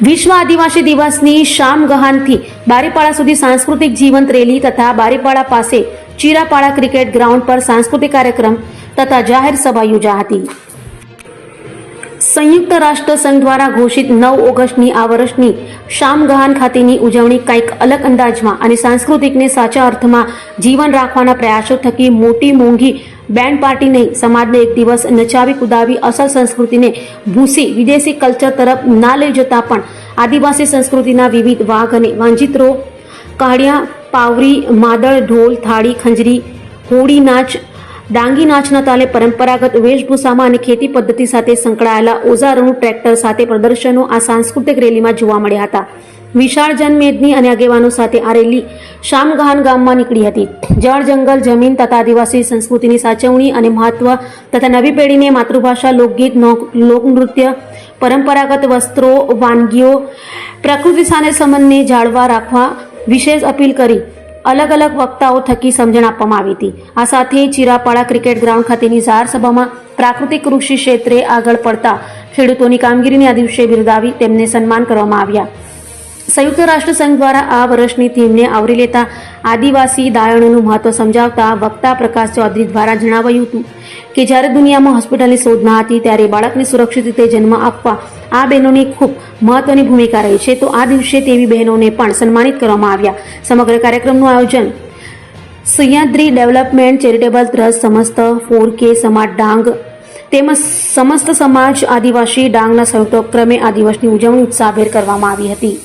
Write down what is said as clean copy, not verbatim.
વિશ્વ આદિવાસી દિવસની શામગહાનથી બારીપાડા સુધી સાંસ્કૃતિક જીવંત રેલી તથા બારીપાડા પાસે ચીરાપાડા ક્રિકેટ ગ્રાઉન્ડ પર સાંસ્કૃતિક કાર્યક્રમ તથા જાહેર સભા યોજાઈ હતી. સંયુક્ત રાષ્ટ્ર સંઘ દ્વારા ઘોષિત 9 ઓગસ્ટની આ વર્ષની શામગહાન ખાતેની ઉજવણી કંઈક અલગ અંદાજમાં અને સાંસ્કૃતિકને સાચા અર્થમાં જીવન રાખવાના પ્રયાસો થકી મોટી મોંઘી બેન્ડ પાર્ટી નહીં, સમાજને એક દિવસ નચાવી કુદાવી અસલ સંસ્કૃતિને ભૂસી વિદેશી કલ્ચર તરફ ના લઈ જતા પણ આદિવાસી સંસ્કૃતિના વિવિધ વાઘ અને વાંજિત્રો, કાળિયા, પાવરી, માદળ, ઢોલ, થાળી, ખંજરી, હોડી નાચ, ડાંગી નાચના તાલે પરંપરાગત વેશભૂષામાં અને ખેતી પદ્ધતિ સાથે સંકળાયેલા ઓજારોનું ટ્રેક્ટર સાથે પ્રદર્શનો આ સાંસ્કૃતિક રેલીમાં જોવા મળ્યા હતા. વિશાળ જનમેદની અને આગેવાનો સાથે આ રેલી શામગહાન ગામમાં નીકળી હતી. જળ, જંગલ, જમીન તથા આદિવાસી સંસ્કૃતિની સાચવણી અને મહત્વ તથા નવી પેઢીને માતૃભાષા, લોકગીત, લોકનૃત્ય, પરંપરાગત વસ્ત્રો, વાનગીઓ, પ્રકૃતિ સાથે સંબંધને જાળવા રાખવા વિશેષ અપીલ કરી અલગ અલગ વક્તાઓ થકી સમજણ આપવામાં આવી હતી. આ સાથે ચીરાપાડા ક્રિકેટ ગ્રાઉન્ડ ખાતેની જાહેર સભામાં પ્રાકૃતિક કૃષિ ક્ષેત્રે આગળ પડતા ખેડૂતોની કામગીરીને આ દિવસે બિરદાવી તેમને સન્માન કરવામાં આવ્યા. સંયુક્ત રાષ્ટ્ર સંઘ દ્વારા આ વર્ષની થીમને આવરી લેતા આદિવાસી દાયણોનું મહત્વ સમજાવતા વક્તા પ્રકાશ ચૌધરી દ્વારા જણાવાયું હતું કે જ્યારે દુનિયામાં હોસ્પિટલની શોધ ન હતી ત્યારે બાળકને સુરક્ષિત રીતે જન્મ આપવા આ બહેનોની ખૂબ મહત્વની ભૂમિકા રહી છે. તો આ દિવસે તેવી બહેનોને પણ સન્માનિત કરવામાં આવ્યા. સમગ્ર કાર્યક્રમનું આયોજન સહ્યાદ્રી ડેવલપમેન્ટ ચેરિટેબલ ટ્રસ્ટ, સમસ્ત 4K સમાજ ડાંગ તેમજ સમસ્ત સમાજ આદિવાસી ડાંગના સંયુક્ત ઉપક્રમે આ દિવસની ઉજવણી ઉત્સાહભેર કરવામાં આવી હતી.